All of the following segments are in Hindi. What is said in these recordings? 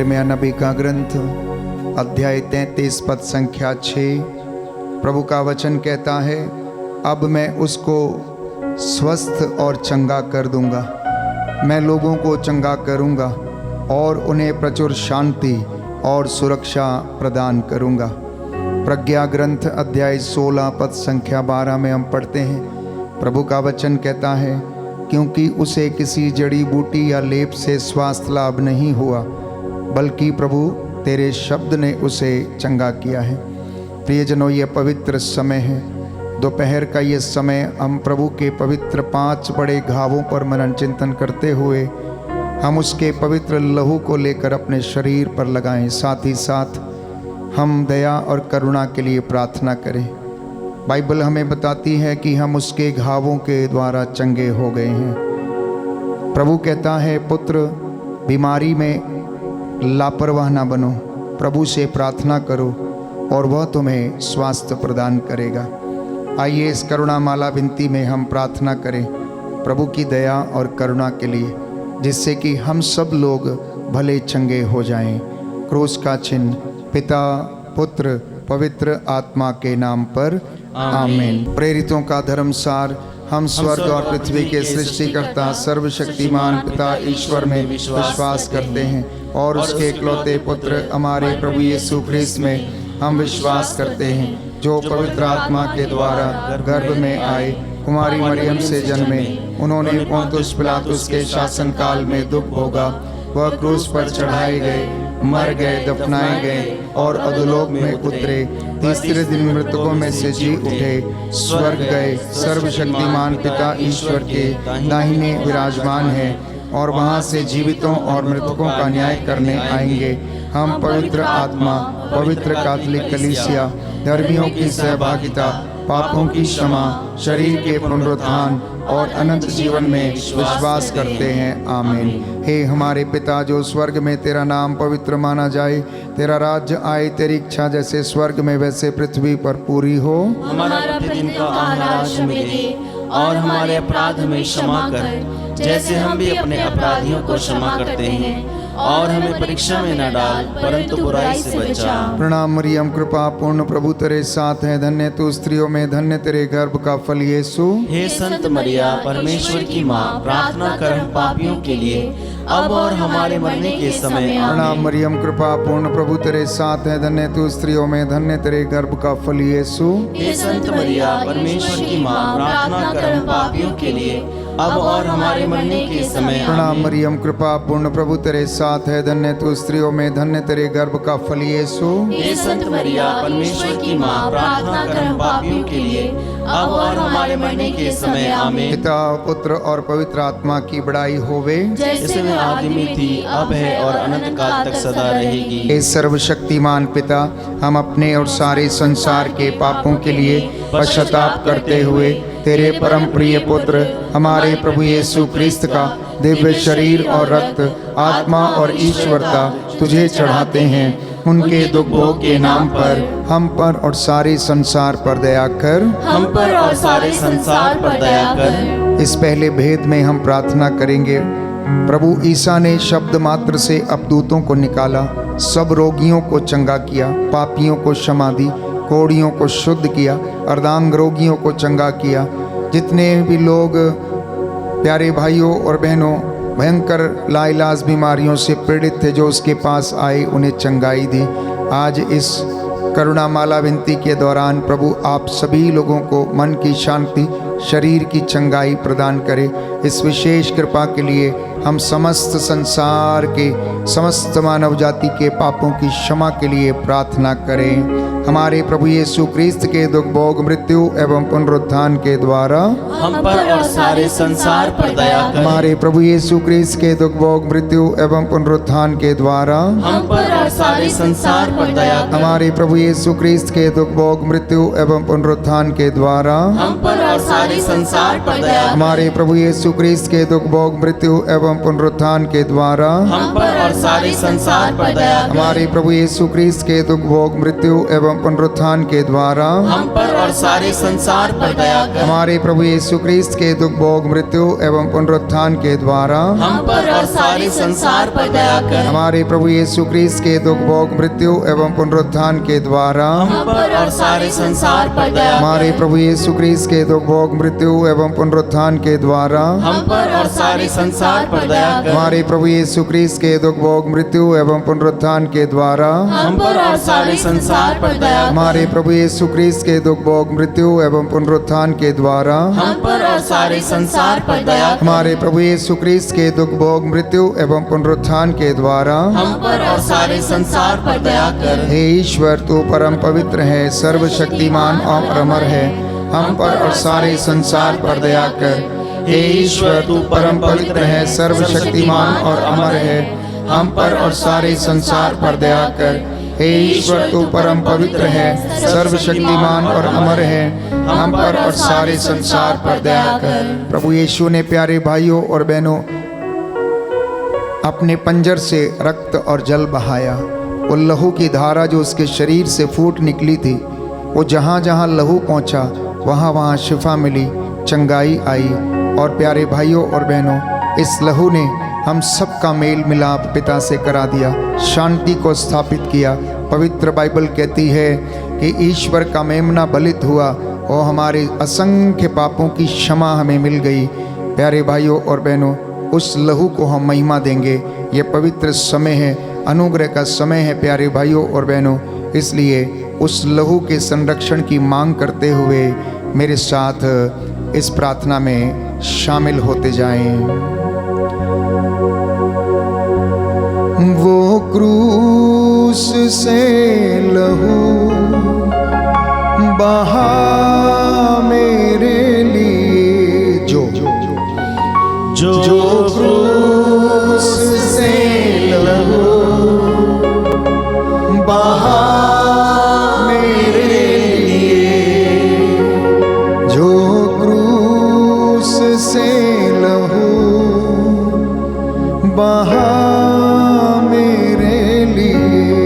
यिर्मयाह नबी का ग्रंथ अध्याय 33 पद संख्या 6। प्रभु का वचन कहता है, अब मैं उसको स्वस्थ और चंगा कर दूंगा। मैं लोगों को चंगा करूंगा और उन्हें प्रचुर शांति और सुरक्षा प्रदान करूंगा। प्रज्ञा ग्रंथ अध्याय 16 पद संख्या 12 में हम पढ़ते हैं, प्रभु का वचन कहता है, क्योंकि उसे किसी जड़ी बूटी या लेप से स्वास्थ्य लाभ नहीं हुआ, बल्कि प्रभु तेरे शब्द ने उसे चंगा किया है। प्रियजनों, ये पवित्र समय है, दोपहर का ये समय हम प्रभु के पवित्र 5 बड़े घावों पर मनन चिंतन करते हुए हम उसके पवित्र लहू को लेकर अपने शरीर पर लगाएं। साथ ही साथ हम दया और करुणा के लिए प्रार्थना करें। बाइबल हमें बताती है कि हम उसके घावों के द्वारा चंगे हो गए हैं। प्रभु कहता है, पुत्र बीमारी में लापरवाह ना बनो, प्रभु से प्रार्थना करो और वह तुम्हें स्वास्थ्य प्रदान करेगा। आइए इस करुणा माला विनती में हम प्रार्थना करें प्रभु की दया और करुणा के लिए, जिससे कि हम सब लोग भले चंगे हो जाएं। क्रूस का चिन्ह पिता, पुत्र, पवित्र आत्मा के नाम पर आमीन। प्रेरितों का धर्मसार। हम स्वर्ग और पृथ्वी के सृष्टिकर्ता सर्वशक्तिमान पिता ईश्वर में विश्वास करते हैं और उसके इकलौते पुत्र हमारे प्रभु यीशु ख्रीस्त में हम विश्वास करते हैं, जो पवित्र आत्मा के द्वारा गर्भ में आए, कुमारी मरियम से जन्मे, उन्होंने पोंतुस पिलातुस के शासन काल में दुख भोगा, वह क्रूस पर चढ़ाए गए, मर गए, दफनाए गए और अधोलोक में उतरे, तीसरे दिन मृतकों में से जी उठे, स्वर्ग गए, सर्वशक्तिमान पिता ईश्वर के दाहिने विराजमान है और वहाँ से जीवितों और मृतकों का न्याय करने आएंगे। हम पवित्र आत्मा, पवित्र कैथोलिक कलीसिया, धर्मियों की सहभागिता, पापों की क्षमा, शरीर के पुनरुत्थान और अनंत जीवन में विश्वास करते हैं। आमीन। हे हमारे पिता जो स्वर्ग में, तेरा नाम पवित्र माना जाए, तेरा राज्य आए, तेरी इच्छा जैसे स्वर्ग में वैसे पृथ्वी पर पूरी हो। हमारा प्रतिदिन का आहार आज हमें दे और हमारे अपराध हमें क्षमा कर, जैसे हम भी अपने अपराधियों को क्षमा करते हैं, और हमें परीक्षा में न डाल, परंतु बुराई से बचा। प्रणाम मरियम, कृपा पूर्ण प्रभु तेरे साथ है, धन्य तू स्त्रियों में, धन्य तेरे गर्भ का फल यीशु। हे संत मरिया, परमेश्वर की माँ, प्रार्थना कर हम पापियों के लिए, अब और हमारे मरने के समय। प्रणाम मरियम, कृपा पूर्ण प्रभु तेरे साथ है, धन्य तू स्त्रियों में, धन्य तेरे गर्भ का फल यीशु। हे संत मरिया, परमेश्वर की माँ, प्रार्थना कर हम पापियों के लिए, अब और हमारे मरने के समय। प्रणाम मरियम, कृपा पूर्ण प्रभु तेरे साथ है, धन्य तू स्त्रियों में, धन्य तेरे गर्भ का फल यीशु। हे संत मरिया, परमेश्वर की माँ, प्रार्थना कर हम पापियों के लिए, अब और हमारे मरने के समय। आमीन। पिता, पुत्र और पवित्र आत्मा की बड़ाई होवे, जैसे में आदि में थी, अब है और अनंत काल तक सदा रहेगी। हे सर्वशक्तिमान पिता, हम अपने और सारे संसार के पापों के लिए पश्चाताप करते हुए तेरे परम प्रिय पुत्र हमारे प्रभु यीशु ख्रीस्त का दिव्य शरीर और रक्त, आत्मा और ईश्वरता तुझे चढ़ाते हैं। उनके दुख भोग के नाम पर हम पर और सारे संसार पर दया कर। हम पर और सारे संसार पर दया कर। इस पहले भेद में हम प्रार्थना करेंगे। प्रभु ईसा ने शब्द मात्र से अपदूतों को निकाला, सब रोगियों को चंगा किया, पापियों को क्षमा दी, कोढ़ियों को शुद्ध किया, अर्धांग रोगियों को चंगा किया। जितने भी लोग प्यारे भाइयों और बहनों भयंकर लाइलाज बीमारियों से पीड़ित थे, जो उसके पास आए, उन्हें चंगाई दी। आज इस करुणा माला विनती के दौरान प्रभु आप सभी लोगों को मन की शांति, शरीर की चंगाई प्रदान करे। इस विशेष कृपा के लिए हम समस्त संसार के, समस्त मानव जाति के पापों की क्षमा के लिए प्रार्थना करें। हमारे प्रभु यीशु ख्रीस्त के दुख भोग, मृत्यु एवं पुनरुत्थान के द्वारा हम पर और सारे संसार पर दया कर। हमारे प्रभु यीशु ख्रीस्त के दुख भोग, मृत्यु एवं पुनरुत्थान के द्वारा हम पर और सारे संसार पर दया कर। हमारे प्रभु यीशु ख्रीस्त के दुख भोग, मृत्यु एवं पुनरुत्थान के द्वारा हम पर और सारे संसार पर दया कर। हमारे प्रभु यीशु क्रिस्त के दुख भोग मृत्यु एवं पुनरुत्थान के द्वारा हम पर और सारे संसार पर दया कर। हमारे प्रभु यीशु क्रिस्त के दुख भोग मृत्यु एवं पुनरुत्थान के द्वारा हम पर और सारे संसार पर दया कर। हमारे प्रभु यीशु क्रिस्त के दुख भोग मृत्यु एवं पुनरुत्थान के द्वारा हम पर और सारे संसार पर दया कर। हमारे प्रभु यीशु क्रिस्त के दुख भोग मृत्यु एवं पुनरुत्थान के द्वारा हम पर और सारे संसार पर दया कर। हमारे प्रभु यीशु क्रिस्त के दुख भोग मृत्यु एवं पुनरुत्थान के द्वारा हम पर और सारे संसार पर दया कर। हमारे प्रभु यीशु क्रिस्त के दुख भोग मृत्यु एवं पुनरुत्थान के द्वारा हम पर और सारे संसार पर दया कर। हमारे प्रभु यीशु क्रिस्त के दुख भोग मृत्यु एवं पुनरुत्थान के द्वारा हम पर और सारे संसार पर दया कर। हमारे प्रभु यीशु क्रिस्त के दुख भोग मृत्यु एवं पुनरुत्थान के द्वारा हम पर और सारे संसार पर दया कर। हे ईश्वर, तू परम पवित्र है, सर्वशक्तिमान और अमर है, हम पर और सारे संसार पर दया कर। हे ईश्वर, तू परम पवित्र है, सर्वशक्तिमान और अमर है, हम पर और सारे संसार पर दया कर। हे ईश्वर, तू परम पवित्र है, सर्वशक्तिमान और अमर है, हम पर और सारे संसार पर दया कर। प्रभु यीशु ने प्यारे भाइयों और बहनों अपने पंजर से रक्त और जल बहाया। वो लहू की धारा जो उसके शरीर से फूट निकली थी, वो जहाँ जहाँ लहू पहुँचा वहाँ वहाँ शिफा मिली, चंगाई आई। और प्यारे भाइयों और बहनों, इस लहू ने हम सबका मेल मिलाप पिता से करा दिया, शांति को स्थापित किया। पवित्र बाइबल कहती है कि ईश्वर का मेमना बलित हुआ और हमारे असंख्य पापों की क्षमा हमें मिल गई। प्यारे भाइयों और बहनों, उस लहू को हम महिमा देंगे। ये पवित्र समय है, अनुग्रह का समय है प्यारे भाइयों और बहनों। इसलिए उस लहू के संरक्षण की मांग करते हुए मेरे साथ इस प्रार्थना में शामिल होते जाएं। वो क्रूस से लहू बहा मेरे लिए, जो क्रूस से लहू बहा मेरे लिए, जो क्रूस से लहू बहा मेरे लिए,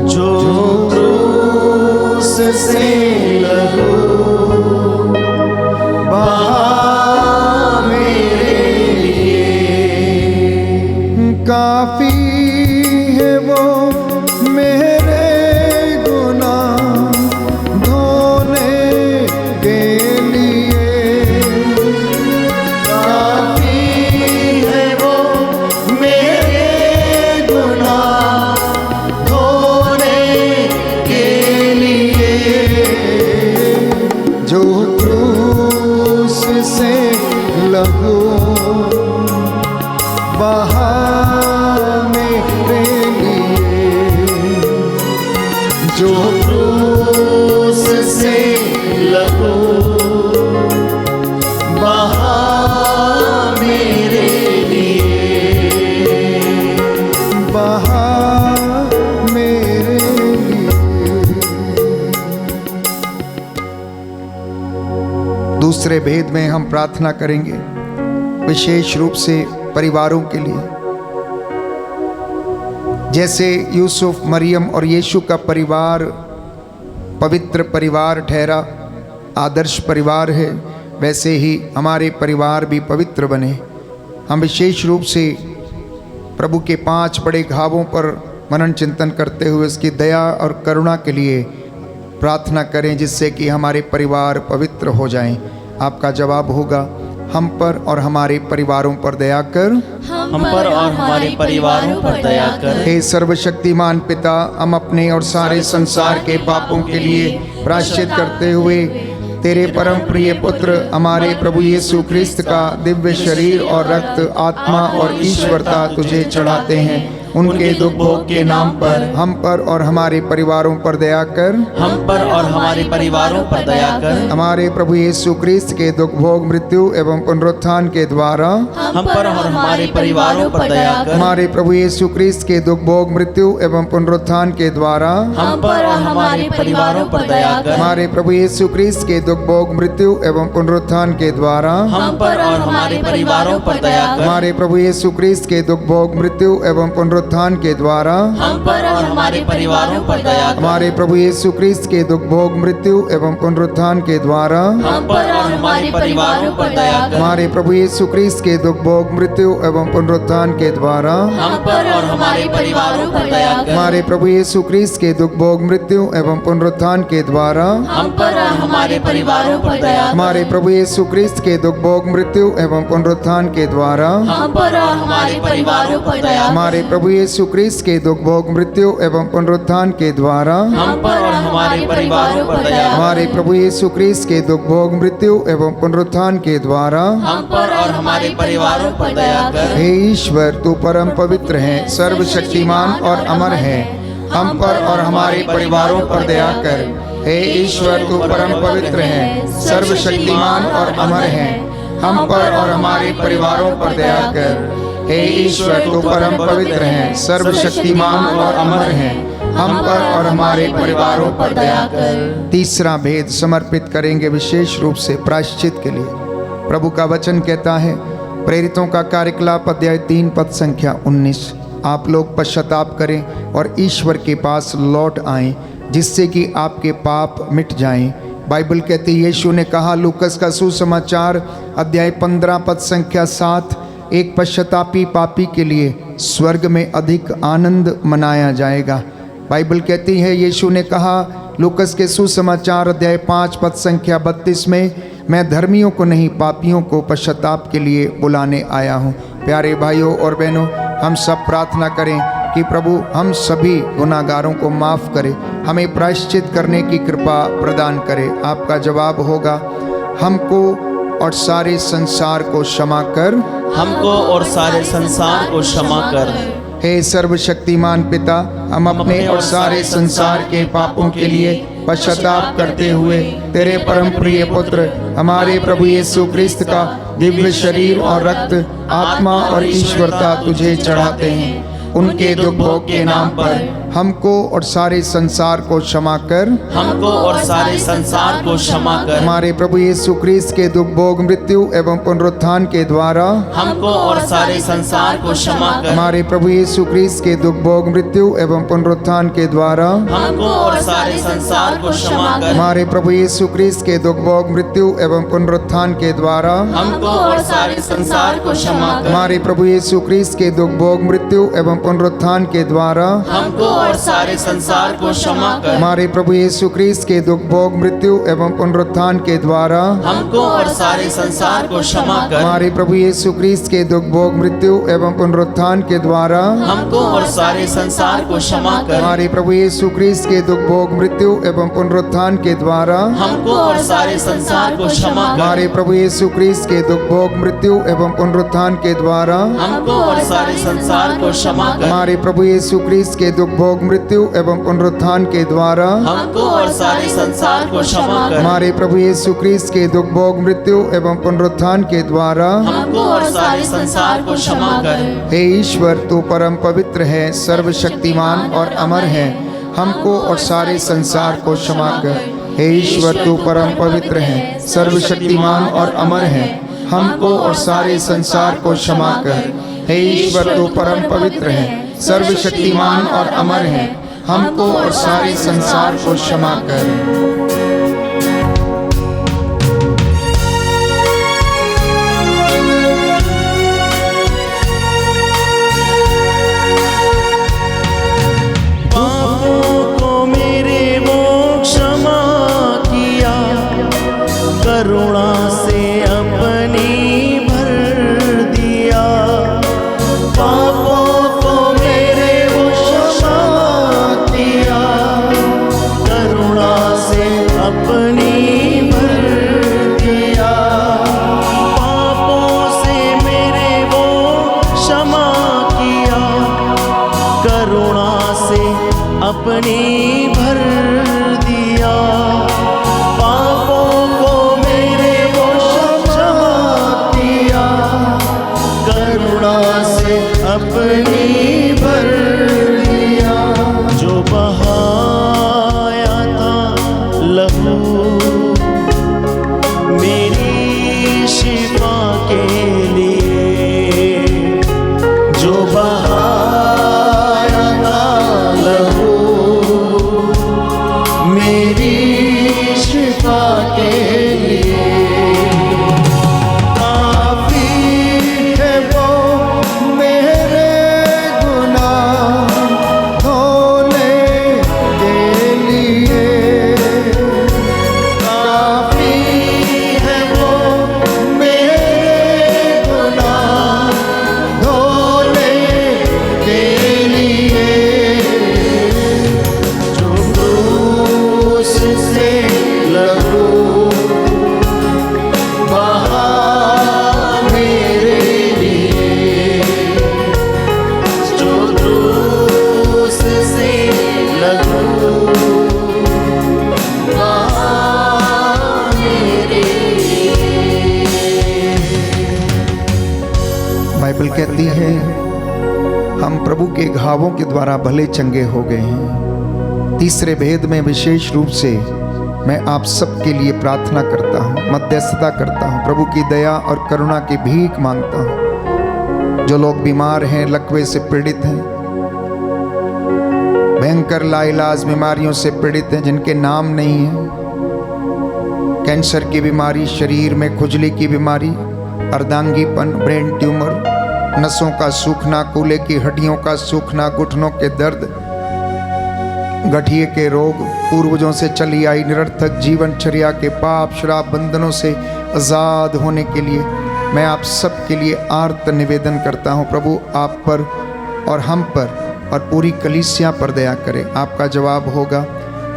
जो क्रूस से लहू बहा मेरे लिए, काफी है वो मेरे गुनाह धोने के लिए, काफी है वो मेरे गुनाह धोने के लिए, जो क्रूस से लहू बहा मेरे लिए, जो क्रूस से लहू बहा मेरे लिए, बहा मेरे लिए। दूसरे भेद में हम प्रार्थना करेंगे विशेष रूप से परिवारों के लिए। जैसे यूसुफ, मरियम और यीशु का परिवार पवित्र परिवार ठहरा, आदर्श परिवार है, वैसे ही हमारे परिवार भी पवित्र बने। हम विशेष रूप से प्रभु के 5 बड़े घावों पर मनन चिंतन करते हुए उसकी दया और करुणा के लिए प्रार्थना करें, जिससे कि हमारे परिवार पवित्र हो जाएं। आपका जवाब होगा, हम पर और हमारे परिवारों पर दया कर, हम पर और हमारे परिवारों पर दया कर। हे सर्वशक्तिमान पिता, हम अपने और सारे संसार के पापों के लिए प्रायश्चित करते हुए तेरे परम प्रिय पुत्र हमारे प्रभु यीशु क्रिस्त का दिव्य शरीर और रक्त, आत्मा और ईश्वरता तुझे चढ़ाते हैं। उनके दुख भोग के नाम पर हम पर और हमारे परिवारों पर दया कर। हम पर और हमारे परिवारों पर दया कर। हमारे प्रभु यीशु क्रिस्त के दुख भोग मृत्यु एवं पुनरुत्थान के द्वारा हम पर और हमारे परिवारों पर दया कर। हमारे प्रभु यीशु क्रिस्त के दुख भोग मृत्यु एवं पुनरुत्थान के द्वारा हम पर और हमारे परिवारों पर दया कर। हमारे प्रभु यीशु क्रिस्त के दुख भोग मृत्यु एवं पुनरुत्थान के द्वारा हम पर और हमारे परिवारों पर दया कर। हमारे प्रभु यीशु क्रिस्त के दुख भोग मृत्यु एवं पुनरुत्थान के द्वारा हम पर और हमारे परिवारों पर दया कर। हमारे प्रभु यीशु क्रिस्त के दुख भोग मृत्यु एवं पुनरुत्थान के द्वारा हम पर और हमारे परिवारों पर दया कर। हमारे प्रभु यीशु क्रिस्त के दुख भोग मृत्यु एवं पुनरुत्थान के द्वारा हम पर और हमारे परिवारों पर दया कर। हमारे प्रभु यीशु क्रिस्त के दुख भोग मृत्यु एवं पुनरुत्थान के द्वारा हम पर और हमारे परिवारों पर दया कर। हमारे प्रभु यीशु क्रिस्त के दुख भोग मृत्यु एवं पुनरुत्थान के द्वारा हम पर और हमारे परिवारों पर दया कर। हमारे प्रभु यीशु क्रिस्त के दुख भोग मृत्यु एवं पुनरुत्थान के द्वारा हम पर और हमारे परिवारों पर दया कर। हमारे प्रभु यीशु क्रिस्त के दुख भोग मृत्यु एवं पुनरुत्थान के द्वारा हम पर और हमारे परिवारों पर दया कर। हे ईश्वर, तू परम पवित्र है, सर्वशक्तिमान और अमर है। हम पर और हमारे परिवारों पर दया कर। हे ईश्वर, तू परम पवित्र है, सर्वशक्तिमान और अमर है। हम पर और हमारे परिवारों पर दया कर। हे ईश्वर, तू परम पवित्र है, सर्वशक्तिमान और अमर है। हम पर और हमारे परिवारों पर दया कर। तीसरा भेद समर्पित करेंगे विशेष रूप से प्रायश्चित के लिए। प्रभु का वचन कहता है, प्रेरितों का कार्यकलाप अध्याय 3 पद संख्या 19, आप लोग पश्चाताप करें और ईश्वर के पास लौट आएं, जिससे कि आपके पाप मिट जाएं। बाइबल कहती है, यीशु ने कहा, लूकस का सुसमाचार अध्याय 15 पद संख्या 7, एक पश्चातापी पापी के लिए स्वर्ग में अधिक आनंद मनाया जाएगा। बाइबल कहती है, यीशु ने कहा लूकस के सुसमाचार अध्याय 5 पद संख्या 32 में, मैं धर्मियों को नहीं पापियों को पश्चाताप के लिए बुलाने आया हूँ। प्यारे भाइयों और बहनों, हम सब प्रार्थना करें कि प्रभु हम सभी गुनाहगारों को माफ़ करे, हमें प्रायश्चित करने की कृपा प्रदान करे। आपका जवाब होगा, हमको और सारे संसार को क्षमा कर। हमको और सारे संसार को क्षमा कर। हे सर्वशक्तिमान पिता, हम अपने और सारे संसार के पापों के लिए पश्चाताप करते हुए तेरे परम प्रिय पुत्र हमारे प्रभु यीशु क्रिस्त का दिव्य शरीर और रक्त, आत्मा और ईश्वरता तुझे चढ़ाते हैं। उनके दुख भोग के नाम पर हमको और सारे संसार को क्षमा कर। हमको और सारे संसार को क्षमा कर। हमारे प्रभु यीशु क्रिस्त के दुख भोग मृत्यु एवं पुनरुत्थान के द्वारा हमको और सारे संसार को क्षमा कर। हमारे प्रभु यीशु क्रिस्त के दुख भोग मृत्यु एवं पुनरुत्थान के द्वारा हमको और सारे संसार को क्षमा कर। हमारे प्रभु यीशु क्रिस्त के दुख भोग मृत्यु एवं पुनरुत्थान के द्वारा हमको और सारे संसार को क्षमा कर। हमारे प्रभु यीशु क्रिस्त के दुख भोग मृत्यु एवं पुनरुत्थान के द्वारा हमको और सारे संसार को क्षमा कर। हमारे प्रभु यीशु क्रिस्त के दुख भोग मृत्यु एवं पुनरुत्थान के द्वारा हमको और सारे संसार को क्षमा कर। हमारे प्रभु यीशु क्रिस्त के दुख भोग मृत्यु एवं पुनरुत्थान के द्वारा हमको और सारे संसार को क्षमा कर। हमारे प्रभु यीशु क्रिस्त के दुख भोग मृत्यु एवं पुनरुत्थान के द्वारा हमको और सारे संसार को क्षमा कर। हमारे प्रभु यीशु क्रिस्त के दुख भोग मृत्यु एवं पुनरुत्थान के द्वारा हमको और सारे संसार को क्षमा कर। हमारे प्रभु यीशु क्रिस्त के दुख भोग मृत्यु एवं पुनरुत्थान के द्वारा हमको और सारे संसार को क्षमा कर। हमारे प्रभु यीशु क्रिस्त के दुख भोग मृत्यु एवं पुनरुत्थान के द्वारा हमको और सारे संसार को क्षमा कर। हे ईश्वर, तू परम पवित्र है, सर्वशक्तिमान और अमर है। हमको और सारे संसार को क्षमा कर। हे ईश्वर, तू परम पवित्र है, सर्वशक्तिमान और अमर है। हमको और सारे संसार को क्षमा कर। हे ईश्वर, तू परम पवित्र है, सर्वशक्तिमान और अमर है। हमको और सारे संसार को क्षमा कर। करुणा से अपनी भर दिया, पापों को मेरे वो क्षमा किया। करुणा से अपनी भर दिया, पापों को मेरे वो क्षमा किया, करुणा से अपनी भर दिया। जो बहाया था लहू मेरी शिफा के लिए, जो बहाया था लहू मेरी शिफा के लिए, काफी है वो मेरे गुनाह धोने के लिए, काफी है वो मेरे गुनाह धोने के लिए, जो क्रूस से लहू बहा मेरे लिए, जो क्रूस से लहू बहा मेरे लिए। बाइबल कहती है हम प्रभु के घावों के द्वारा भले चंगे हो गए हैं। तीसरे भेद में विशेष रूप से मैं आप सबके लिए प्रार्थना करता हूँ, मध्यस्थता करता हूँ, प्रभु की दया और करुणा की भीख मांगता हूँ। जो लोग बीमार हैं, लकवे से पीड़ित हैं, भयंकर लाइलाज बीमारियों से पीड़ित हैं, जिनके नाम नहीं है, कैंसर की बीमारी, शरीर में खुजली की बीमारी, अर्धांगीपन, ब्रेन ट्यूमर, नसों का सूखना, कूल्हे की हड्डियों का सूखना, घुटनों के दर्द, गठिए के रोग, पूर्वजों से चली आई निरर्थक जीवनचर्या के पाप श्राप बंधनों से आज़ाद होने के लिए मैं आप सब के लिए आर्त निवेदन करता हूँ। प्रभु आप पर और हम पर और पूरी कलीसिया पर दया करें। आपका जवाब होगा,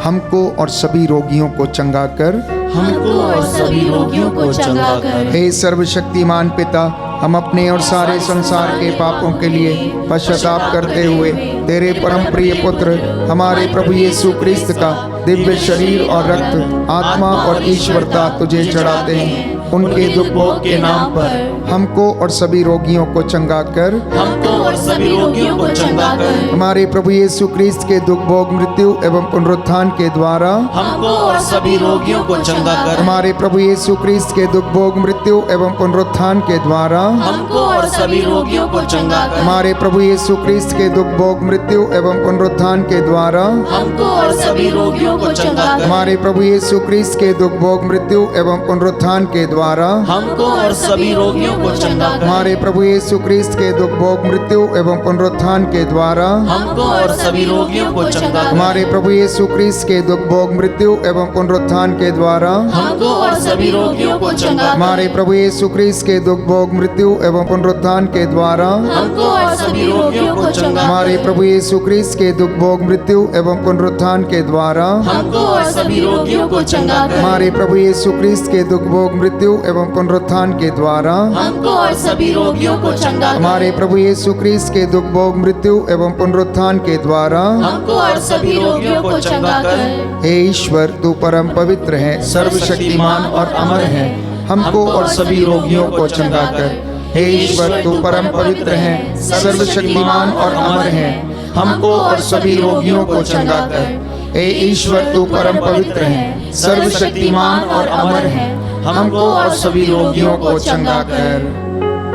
हमको और सभी रोगियों को चंगा कर, हमको और सभी रोगियों को चंगा कर। हे सर्वशक्तिमान पिता, हम अपने और सारे संसार के पापों के लिए पश्चाताप करते हुए तेरे परम प्रिय पुत्र हमारे प्रभु यीशु क्रिस्त का दिव्य शरीर और रक्त, आत्मा और ईश्वरता तुझे चढ़ाते हैं। उनके दुख भोग के नाम पर हमको और सभी रोगियों को चंगा कर, हमको और सभी रोगियों को चंगा कर। हमारे प्रभु यीशु क्रिस्त के दुख भोग मृत्यु एवं पुनरुत्थान के द्वारा हमको और सभी रोगियों को चंगा कर। हमारे प्रभु यीशु क्रिस्त के दुख भोग मृत्यु एवं पुनरुत्थान के द्वारा हमको और सभी रोगियों को चंगा कर। हमारे प्रभु यीशु क्रिस्त के दुख भोग मृत्यु एवं पुनरुत्थान के द्वारा हमको और सभी रोगियों को चंगा कर। हमारे प्रभु यीशु क्रिस्त के दुख भोग मृत्यु एवं पुनरुत्थान के द्वारा हमको और सभी रोगियों को चंगा कर। हमारे प्रभु यीशु क्रिस्त के दुख भोग मृत्यु एवं पुनरुत्थान के द्वारा हमको और सभी रोगियों को चंगा कर। हमारे प्रभु यीशु क्रिस्त के दुख भोग मृत्यु एवं पुनरुत्थान के द्वारा हमको और सभी रोगियों को चंगा कर। हमारे प्रभु यीशु क्रिस्त के दुख भोग मृत्यु एवं पुनरुत्थान के द्वारा हमको और सभी रोगियों को चंगा कर। हमारे प्रभु यीशु क्रिस्त के दुख भोग मृत्यु एवं पुनरुत्थान के द्वारा हमको और सभी रोगियों को चंगा कर। हमारे प्रभु यीशु क्रिस्त के दुख भोग मृत्यु एवं पुनरुत्थान के द्वारा हमको और सभी रोगियों को चंगा कर। हमारे प्रभु यीशु क्रिस्त के दुख भोग मृत्यु एवं पुनरुत्थान के द्वारा हमको और सभी रोगियों को चंगा कर। हे ईश्वर, तू परम पवित्र है, सर्वशक्तिमान और अमर है, हमको और सभी रोगियों को चंगा कर। हे ईश्वर, तू परम पवित्र है, सर्वशक्तिमान और अमर है, हमको और सभी रोगियों को चंगा कर। हे ईश्वर, तू परम पवित्र है, सर्वशक्तिमान और अमर है, हमको और सभी रोगियों को चंगा कर।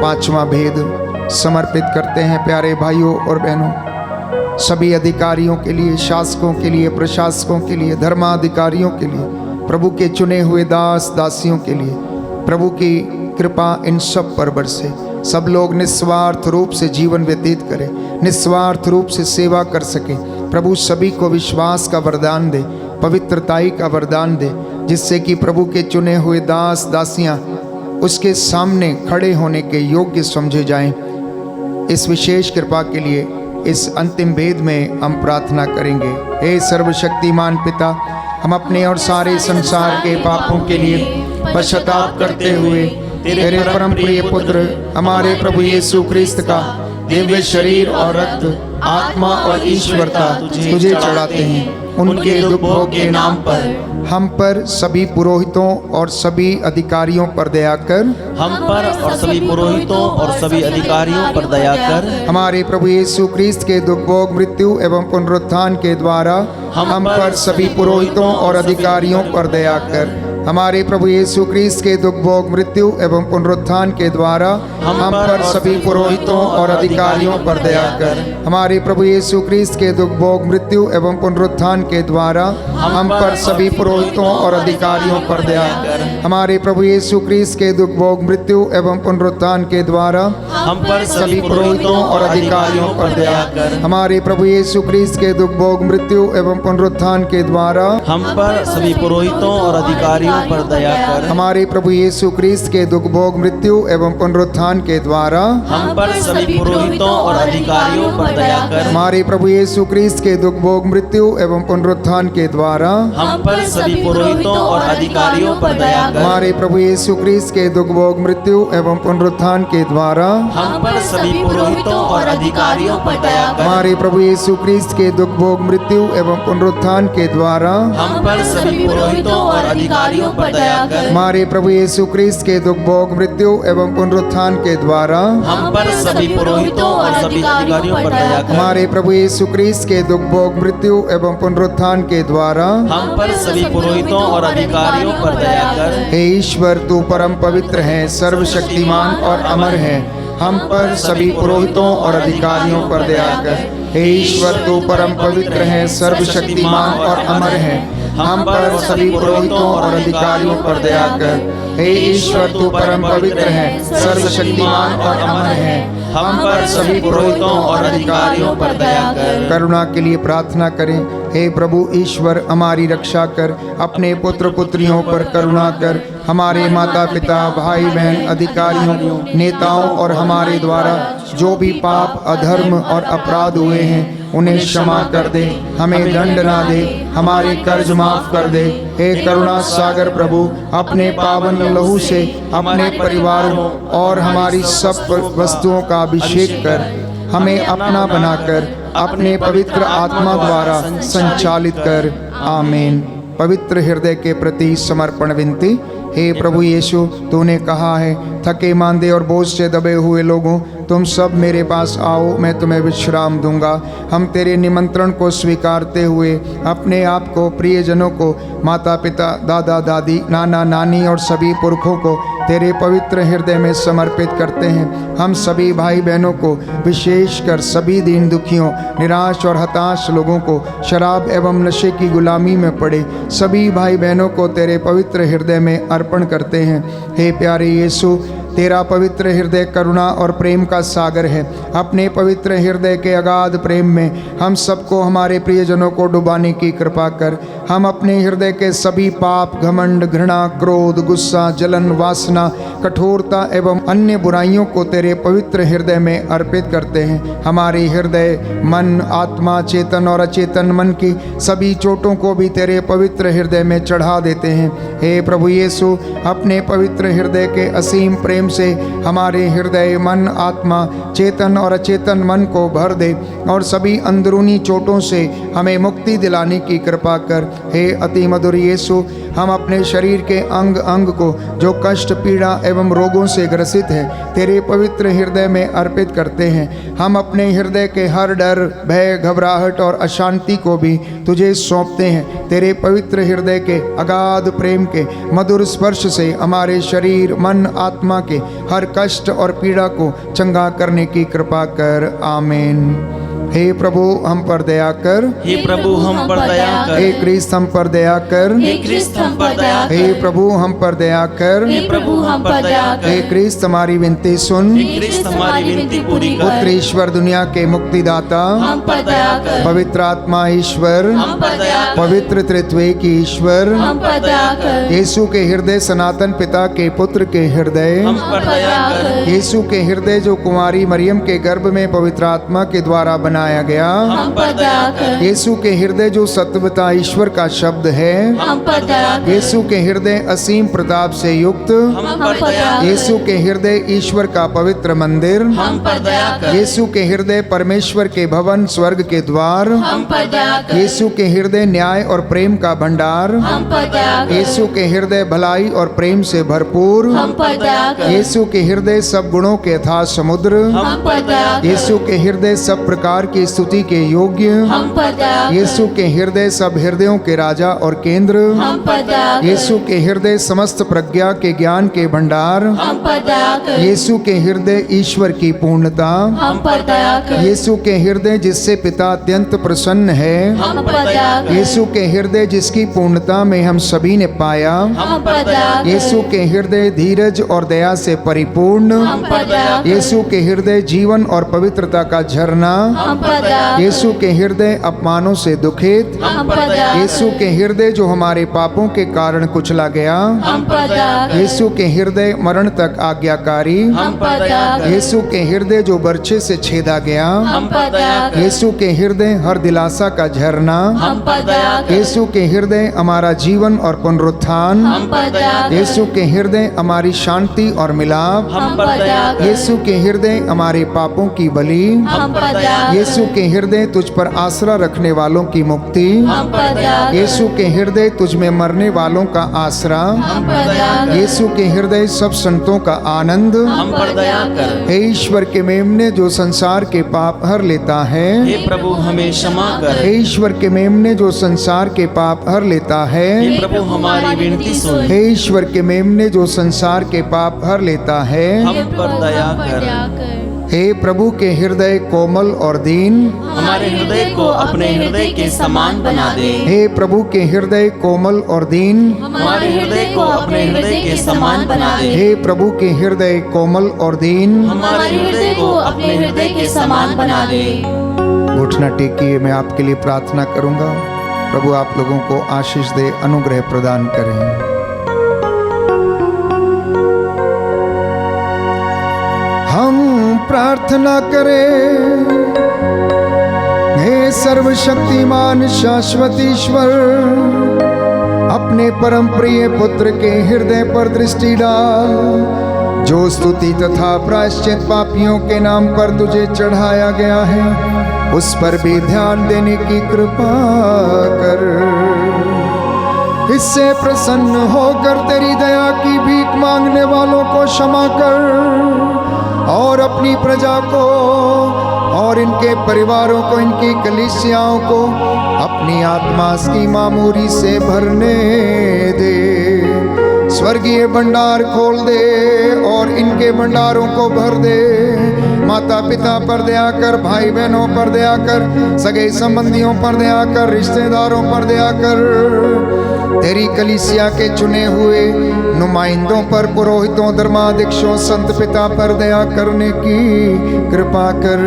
पांचवा भेद समर्पित करते हैं प्यारे भाइयों और बहनों, सभी अधिकारियों के लिए, शासकों के लिए, प्रशासकों के लिए, धर्माधिकारियों के लिए, प्रभु के चुने हुए दास दासियों के लिए। प्रभु की कृपा इन सब पर बरसे, सब लोग निस्वार्थ रूप से जीवन व्यतीत करें, निस्वार्थ रूप से सेवा कर सके। प्रभु सभी को विश्वास का वरदान दे, पवित्रताई का वरदान दे, जिससे कि प्रभु के चुने हुए दास दासियां उसके सामने खड़े होने के योग्य समझे जाएं। इस विशेष कृपा के लिए इस अंतिम भेद में हम प्रार्थना करेंगे। हे सर्वशक्तिमान पिता, हम अपने और सारे संसार के पापों के लिए पश्चाताप करते हुए तेरे परम प्रिय पुत्र हमारे प्रभु यीशु क्रिस्त का दिव्य शरीर और रक्त, आत्मा और ईश्वरता तुझे चढ़ाते हैं। उनके दुख भोग के नाम पर हम पर, सभी पुरोहितों और सभी अधिकारियों पर दया कर। हम पर और सभी पुरोहितों और सभी अधिकारियों पर दया कर। हमारे प्रभु यीशु क्रिस्त के दुख भोग, मृत्यु एवं पुनरुत्थान के द्वारा हम पर, सभी पुरोहितों और अधिकारियों पर दया कर। हमारे प्रभु यीशु क्रिस्त के दुख भोग, मृत्यु एवं पुनरुत्थान के द्वारा हम पर, सभी पुरोहितों और अधिकारियों पर दया कर। हमारे प्रभु यीशु क्रिस्त के दुख भोग, मृत्यु एवं पुनरुत्थान के द्वारा हम पर, सभी पुरोहितों और अधिकारियों पर दया कर। हमारे प्रभु यीशु क्रिस्त के दुख भोग, मृत्यु एवं पुनरुत्थान के द्वारा हम पर, सभी पुरोहितों और अधिकारियों पर दया कर। हमारे प्रभु यीशु क्रिस्त के दुख भोग, मृत्यु एवं पुनरुत्थान के द्वारा हम पर, सभी पुरोहितों और अधिकारियों पर दया कर। हमारे प्रभु यीशु क्रिस्त के दुख भोग, मृत्यु एवं पुनरुत्थान के द्वारा हम पर, सभी पुरोहितों और अधिकारियों पर दया कर। हमारे प्रभु यीशु क्रिस्त के दुख भोग, मृत्यु एवं पुनरुत्थान के द्वारा हम पर, सभी पुरोहितों और अधिकारियों पर दया कर। हमारे प्रभु यीशु क्रिस्त के दुख भोग, मृत्यु एवं पुनरुत्थान के द्वारा हम पर, सभी पुरोहितों और अधिकारियों पर दया कर। हमारे प्रभु यीशु क्रिस्त के दुख भोग, मृत्यु एवं पुनरुत्थान के द्वारा हम पर, सभी पुरोहितों और अधिकारियों पर दया कर। हमारे प्रभु यीशु क्रिस्त के दुख भोग, मृत्यु एवं पुनरुत्थान के द्वारा हम पर, सभी पुरोहितों और सभी अधिकारियों पर दया कर। हमारे प्रभु यीशु क्रिस्त के दुख भोग, मृत्यु एवं पुनरुत्थान के द्वारा हम पर, सभी पुरोहितों और अधिकारियों पर दया कर। हे ईश्वर, तू परम पवित्र है, सर्वशक्तिमान और अमर है। हम पर, सभी पुरोहितों और अधिकारियों पर दया कर। हे ईश्वर, तू परम पवित्र है, सर्वशक्तिमान और अमर है। हम पर, सभी पुरोहितों और अधिकारियों पर दया कर। हे ईश्वर, तू परम पवित्र है, सर्वशक्तिमान और अमर है। हम पर, सभी पुरोहितों और अधिकारियों पर दया कर। करुणा के लिए प्रार्थना करें। हे प्रभु ईश्वर, हमारी रक्षा कर, अपने पुत्र पुत्रियों पर करुणा कर। हमारे माता पिता, भाई बहन, अधिकारियों, नेताओं और हमारे द्वारा जो भी पाप, अधर्म और अपराध हुए हैं उन्हें क्षमा कर दे। हमें दंड ना दे, हमारे कर्ज माफ कर दे। हे करुणा सागर प्रभु, अपने पावन लहू से अपने परिवारों और हमारी सब वस्तुओं का अभिषेक कर। हमें अपना बनाकर अपने पवित्र आत्मा द्वारा संचालित कर। आमीन। पवित्र हृदय के प्रति समर्पण विनती। हे प्रभु यीशु, तूने कहा है, थके मांदे और बोझ से दबे हुए लोगों, तुम सब मेरे पास आओ, मैं तुम्हें विश्राम दूंगा। हम तेरे निमंत्रण को स्वीकारते हुए अपने आप को, प्रियजनों को, माता पिता, दादा दादी, नाना नानी और सभी पुरखों को तेरे पवित्र हृदय में समर्पित करते हैं। हम सभी भाई बहनों को, विशेषकर सभी दीन दुखियों, निराश और हताश लोगों को, शराब एवं नशे की गुलामी में पड़े सभी भाई बहनों को तेरे पवित्र हृदय में अर्पण करते हैं। हे प्यारे यीशु, तेरा पवित्र हृदय करुणा और प्रेम का सागर है। अपने पवित्र हृदय के अगाध प्रेम में हम सबको, हमारे प्रियजनों को डुबाने की कृपा कर। हम अपने हृदय के सभी पाप, घमंड, घृणा, क्रोध, गुस्सा, जलन, वासना, कठोरता एवं अन्य बुराइयों को तेरे पवित्र हृदय में अर्पित करते हैं। हमारे हृदय, मन, आत्मा, चेतन और अचेतन मन की सभी चोटों को भी तेरे पवित्र हृदय में चढ़ा देते हैं। हे प्रभु यीशु, अपने पवित्र हृदय के असीम प्रेम से हमारे हृदय, मन, आत्मा, चेतन और अचेतन मन को भर दे और सभी अंदरूनी चोटों से हमें मुक्ति दिलाने की कृपा कर। हे अति मधुर यीशु, हम अपने शरीर के अंग अंग को जो कष्ट, पीड़ा एवं रोगों से ग्रसित है तेरे पवित्र हृदय में अर्पित करते हैं। हम अपने हृदय के हर डर, भय, घबराहट और अशांति को भी तुझे सौंपते हैं। तेरे पवित्र हृदय के अगाध प्रेम के मधुर स्पर्श से हमारे शरीर, मन, आत्मा के हर कष्ट और पीड़ा को चंगा करने की कृपा कर। आमीन। हे प्रभु, हम पर दया कर। हे प्रभु, हम पर दया कर। हे क्रिस्त, हम पर दया कर। हे क्रिस्त, हम पर दया कर। हे प्रभु, हम पर दया कर। हे प्रभु, हम पर दया कर। हे क्रिस्त, हमारी विनती सुन। हे क्रिस्त, हमारी विनती पूरी कर। पुत्र ईश्वर, दुनिया के मुक्तिदाता, हम पर दया कर। पवित्र आत्मा ईश्वर, हम पर दया कर। पवित्र त्रित्व की ईश्वर, हम पर दया कर। यीशु के हृदय, सनातन पिता के पुत्र के हृदय, हम पर दया कर। यीशु के हृदय जो कुमारी मरियम के गर्भ में पवित्र आत्मा के द्वारा बना बनाया गया। हम पर दया कर। यीशु के हृदय जो सत्वता ईश्वर का शब्द है, हम पर दया कर। यीशु के हृदय असीम प्रताप से युक्त, हम पर दया कर। यीशु के हृदय ईश्वर का पवित्र मंदिर, हम पर दया कर। यीशु के हृदय परमेश्वर के भवन स्वर्ग के द्वार, हम पर दया कर। यीशु के हृदय न्याय और प्रेम का भंडार, हम पर दया कर। यीशु के हृदय भलाई और प्रेम से भरपूर, हम पर दया कर। यीशु के हृदय सब गुणों के अथाह समुद्र, हम पर दया कर। यीशु के हृदय सब प्रकार की स्तुति के योग्य, हम पर दया कर। यीशु के हृदय सब हृदयों के राजा और केंद्र, हम पर दया कर। यीशु के हृदय समस्त प्रज्ञा के ज्ञान के भंडार, हम पर दया कर। यीशु के हृदय ईश्वर की पूर्णता, हम पर दया कर। यीशु के हृदय जिससे पिता अत्यंत प्रसन्न है, हम पर दया कर। यीशु के हृदय जिसकी पूर्णता में हम सभी ने पाया, हम पर दया कर। यीशु के हृदय धीरज और दया से परिपूर्ण, हम पर दया कर। यीशु के हृदय जीवन और पवित्रता का झरना, हम पर दया कर। यीशु के हृदय अपमानों से दुखित, हम पर दया कर। यीशु के हृदय जो हमारे पापों के कारण कुचला गया, हम पर दया कर। यीशु के हृदय मरण तक आज्ञाकारी, हम पर दया कर। यीशु के हृदय जो बर्छे से छेदा गया, हम पर दया कर। यीशु के हृदय हर दिलासा का झरना, हम पर दया कर। यीशु के हृदय हमारा जीवन और पुनरुत्थान, हम पर दया कर। यीशु के हृदय हमारी शांति और मिलाप, हम पर दया कर। यीशु के हृदय हमारे पापों की बलि, हम पर दया कर। यीशु के हृदय तुझ पर आसरा रखने वालों की मुक्ति, हम पर दया कर। यीशु के हृदय तुझ में मरने वालों का आसरा, हम पर दया कर। यीशु के हृदय सब संतों का आनंद, हम पर दया कर। हे ईश्वर के मेमने जो संसार के पाप हर लेता है, हे प्रभु हमें क्षमा कर। हे ईश्वर के मेमने जो संसार के पाप हर लेता है, हे प्रभु हमारी विनती सुन। हे ईश्वर के मेमने जो संसार के पाप हर लेता है, हम पर दया कर। हे प्रभु के हृदय कोमल और दीन, हमारे हृदय को अपने हृदय के समान बना दे। हे प्रभु के हृदय कोमल और दीन, हमारे हृदय को अपने हृदय के समान बना दे। हे प्रभु के हृदय कोमल और दीन। हमारे हृदय को अपने हृदय के समान बना दे। घुटना टेकिए, मैं आपके लिए प्रार्थना करूंगा। प्रभु आप लोगों को आशीष दे, अनुग्रह प्रदान करें। हम प्रार्थना करें, हे सर्वशक्तिमान शाश्वत ईश्वर, अपने परम प्रिय पुत्र के हृदय पर दृष्टि डाल, जो स्तुति तथा प्रायश्चित पापियों के नाम पर तुझे चढ़ाया गया है, उस पर भी ध्यान देने की कृपा कर। इससे प्रसन्न होकर तेरी दया की भीख मांगने वालों को क्षमा कर, और अपनी प्रजा को और इनके परिवारों को, इनकी कलीसियाओं को अपनी आत्मा की मामूरी से भरने दे। स्वर्गीय भंडार खोल दे और इनके भंडारों को भर दे। माता पिता पर दया कर, भाई बहनों पर दया कर, सगे संबंधियों पर दया कर, रिश्तेदारों पर दया कर। तेरी कलीसिया के चुने हुए नुमाइंदों पर, पुरोहितों, धर्माध्यक्षों, संत पिता पर दया करने की कृपा कर।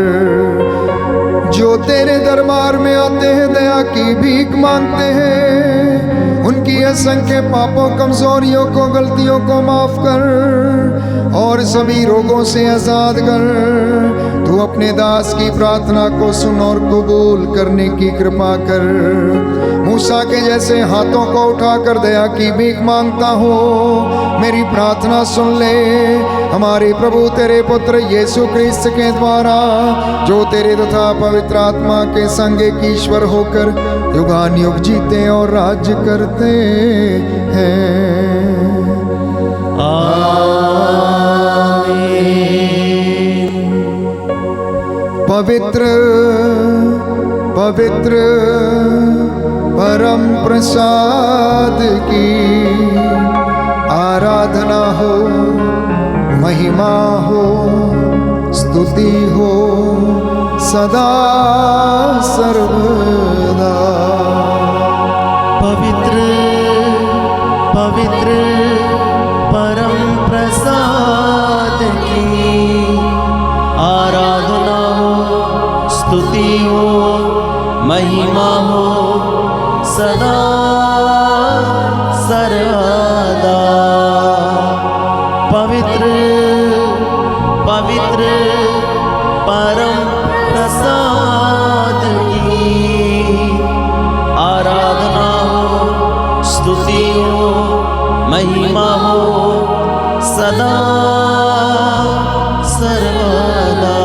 जो तेरे दरबार में आते हैं, दया की भीख मांगते हैं, उनकी असंख्य पापों, कमजोरियों को, गलतियों को माफ कर और सभी रोगों से आजाद कर। तू अपने दास की प्रार्थना को सुन और कबूल करने की कृपा कर। मूसा के जैसे हाथों को उठाकर दया की भीख मांगता हूँ, मेरी प्रार्थना सुन ले। हमारे प्रभु तेरे पुत्र यीशु क्रिस्त के द्वारा, जो तेरे तथा पवित्र आत्मा के संग एक ईश्वर होकर युगान युग जीते और राज्य करते हैं। पवित्र पवित्र परम प्रसाद की आराधना हो, महिमा हो, स्तुति हो सदा सर्वदा। पवित्र पवित्र परम प्रसाद की आराधना हो, स्तुति हो, महिमा हो सदा सर्वदा। पवित्र पवित्र परम प्रसाद महिमा हो सदा सर्वदा।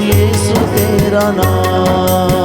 यीशु तेरा नाम।